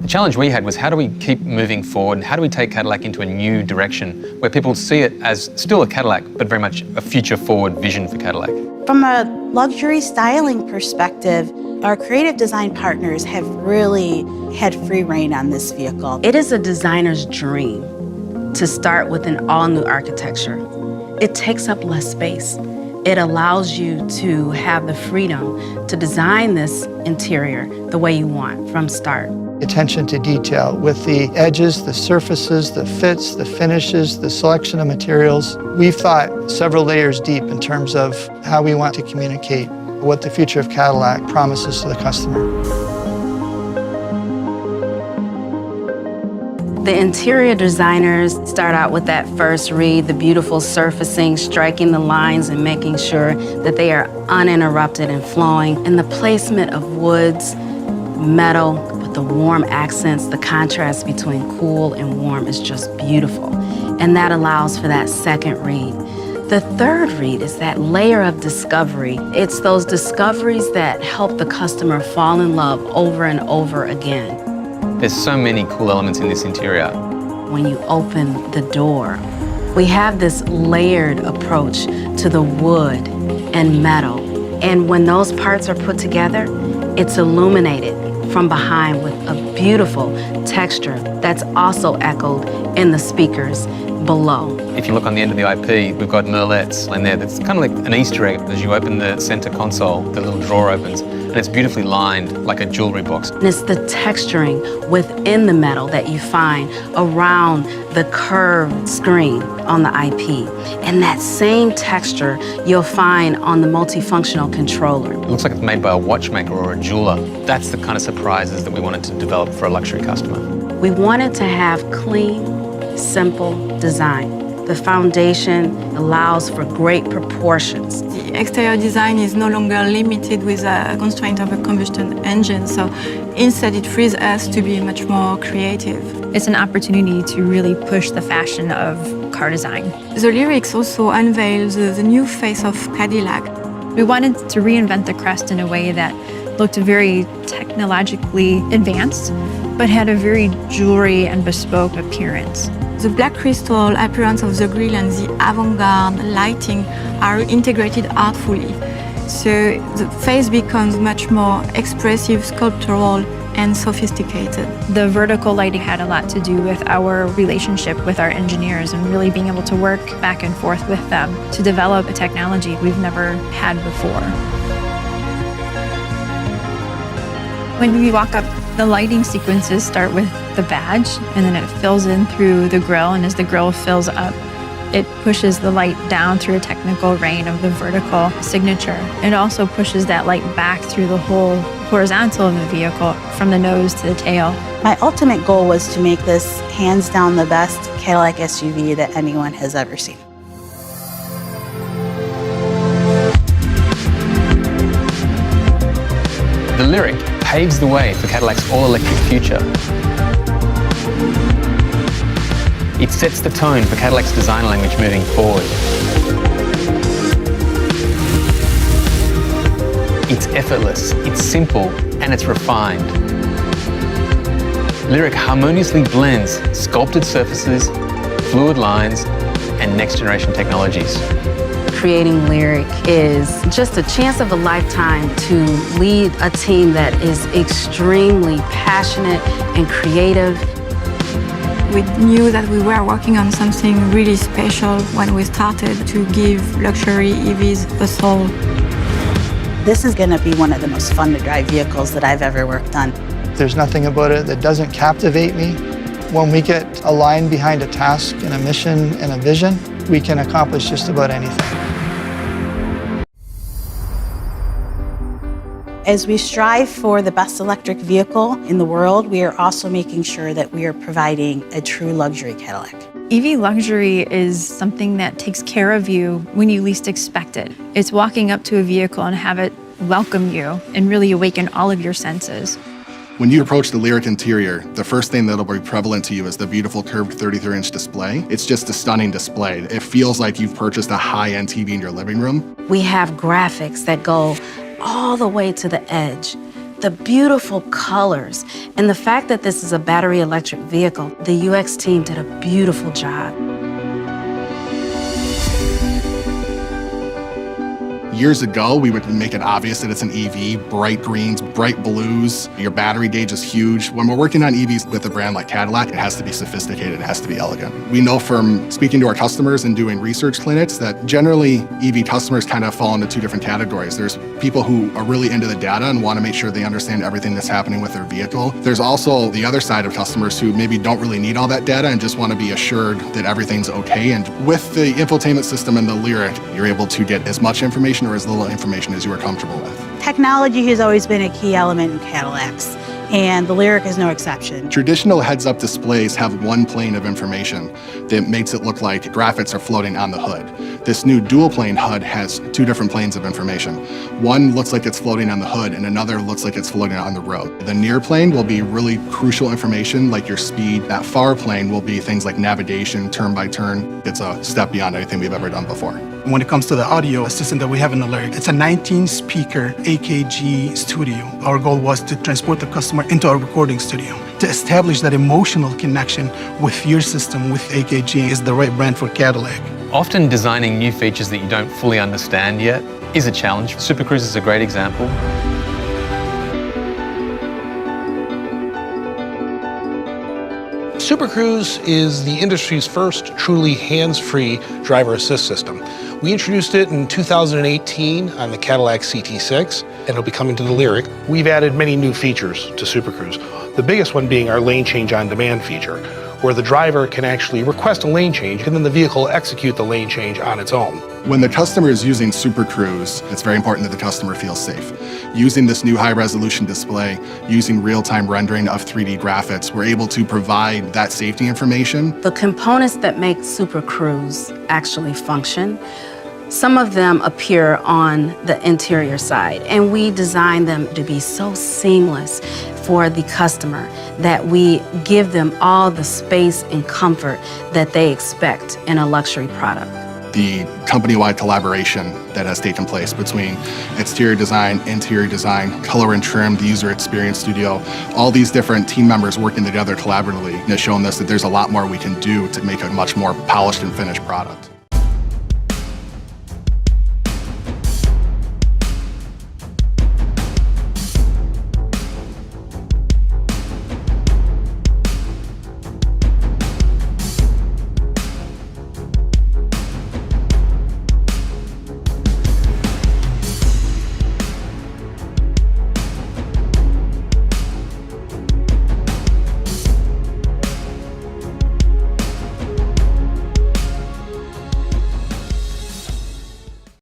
challenge we had was how do we keep moving forward and how do we take Cadillac into a new direction where people see it as still a Cadillac, but very much a future-forward vision for Cadillac. From a luxury styling perspective, our creative design partners have really had free rein on this vehicle. It is a designer's dream to start with an all-new architecture. It takes up less space. It allows you to have the freedom to design this interior the way you want from start. Attention to detail with the edges, the surfaces, the fits, the finishes, the selection of materials. We've thought several layers deep in terms of how we want to communicate what the future of Cadillac promises to the customer. The interior designers start out with that first read, the beautiful surfacing, striking the lines and making sure that they are uninterrupted and flowing. And the placement of woods, metal, with the warm accents, the contrast between cool and warm is just beautiful. And that allows for that second read. The third read is that layer of discovery. It's those discoveries that help the customer fall in love over and over again. There's so many cool elements in this interior. When you open the door, we have this layered approach to the wood and metal. And when those parts are put together, it's illuminated from behind with a beautiful texture that's also echoed in the speakers below. If you look on the end of the IP, we've got merlettes in there that's kind of like an Easter egg. As you open the center console, the little drawer opens, and it's beautifully lined like a jewelry box. And it's the texturing within the metal that you find around the curved screen on the IP. And that same texture you'll find on the multifunctional controller. It looks like it's made by a watchmaker or a jeweler. That's the kind of surprises that we wanted to develop for a luxury customer. We wanted to have clean, simple design. The foundation allows for great proportions. The exterior design is no longer limited with a constraint of a combustion engine, so instead it frees us to be much more creative. It's an opportunity to really push the fashion of car design. The Lyriq also unveils the new face of Cadillac. We wanted to reinvent the crest in a way that looked very technologically advanced, but had a very jewelry and bespoke appearance. The black crystal appearance of the grille and the avant-garde lighting are integrated artfully. So the face becomes much more expressive, sculptural, and sophisticated. The vertical lighting had a lot to do with our relationship with our engineers and really being able to work back and forth with them to develop a technology we've never had before. When we walk up, the lighting sequences start with the badge, and then it fills in through the grille, and as the grille fills up, it pushes the light down through a technical rein of the vertical signature. It also pushes that light back through the whole horizontal of the vehicle, from the nose to the tail. My ultimate goal was to make this hands down the best Cadillac SUV that anyone has ever seen. The Lyriq paves the way for Cadillac's all-electric future. It sets the tone for Cadillac's design language moving forward. It's effortless, it's simple, and it's refined. Lyriq harmoniously blends sculpted surfaces, fluid lines, and next-generation technologies. Creating Lyriq is just a chance of a lifetime to lead a team that is extremely passionate and creative. We knew that we were working on something really special when we started to give luxury EVs a soul. This is going to be one of the most fun to drive vehicles that I've ever worked on. There's nothing about it that doesn't captivate me. When we get aligned behind a task and a mission and a vision, we can accomplish just about anything. As we strive for the best electric vehicle in the world, we are also making sure that we are providing a true luxury Cadillac. EV luxury is something that takes care of you when you least expect it. It's walking up to a vehicle and have it welcome you and really awaken all of your senses. When you approach the Lyriq interior, the first thing that'll be prevalent to you is the beautiful curved 33-inch display. It's just a stunning display. It feels like you've purchased a high-end TV in your living room. We have graphics that go all the way to the edge, The beautiful colors and the fact that this is a battery electric vehicle, the UX team did a beautiful job. Years ago, we would make it obvious that it's an EV, bright greens, bright blues. Your battery gauge is huge. When we're working on EVs with a brand like Cadillac, it has to be sophisticated, it has to be elegant. We know from speaking to our customers and doing research clinics that generally EV customers kind of fall into two different categories. There's people who are really into the data and want to make sure they understand everything that's happening with their vehicle. There's also the other side of customers who maybe don't really need all that data and just want to be assured that everything's okay. And with the infotainment system and the Lyriq, you're able to get as much information or as little information as you are comfortable with. Technology has always been a key element in Cadillacs, and the Lyriq is no exception. Traditional heads-up displays have one plane of information that makes it look like graphics are floating on the hood. This new dual-plane HUD has two different planes of information. One looks like it's floating on the hood, and another looks like it's floating on the road. The near plane will be really crucial information like your speed. That far plane will be things like navigation, turn by turn. It's a step beyond anything we've ever done before. When it comes to the audio system that we have in the Lyriq, it's a 19-speaker AKG studio. Our goal was to transport the customer into a recording studio. To establish that emotional connection with your system, with AKG, is the right brand for Cadillac. Often designing new features that you don't fully understand yet is a challenge. Super Cruise is a great example. Super Cruise is the industry's first truly hands-free driver assist system. We introduced it in 2018 on the Cadillac CT6, and it'll be coming to the Lyriq. We've added many new features to Super Cruise, the biggest one being our lane change on demand feature, where the driver can actually request a lane change and then the vehicle will execute the lane change on its own. When the customer is using Super Cruise, it's very important that the customer feels safe. Using this new high-resolution display, using real-time rendering of 3D graphics, we're able to provide that safety information. The components that make Super Cruise actually function, some of them appear on the interior side, and we design them to be so seamless for the customer that we give them all the space and comfort that they expect in a luxury product. The company-wide collaboration that has taken place between exterior design, interior design, color and trim, the user experience studio, all these different team members working together collaboratively has shown us that there's a lot more we can do to make a much more polished and finished product.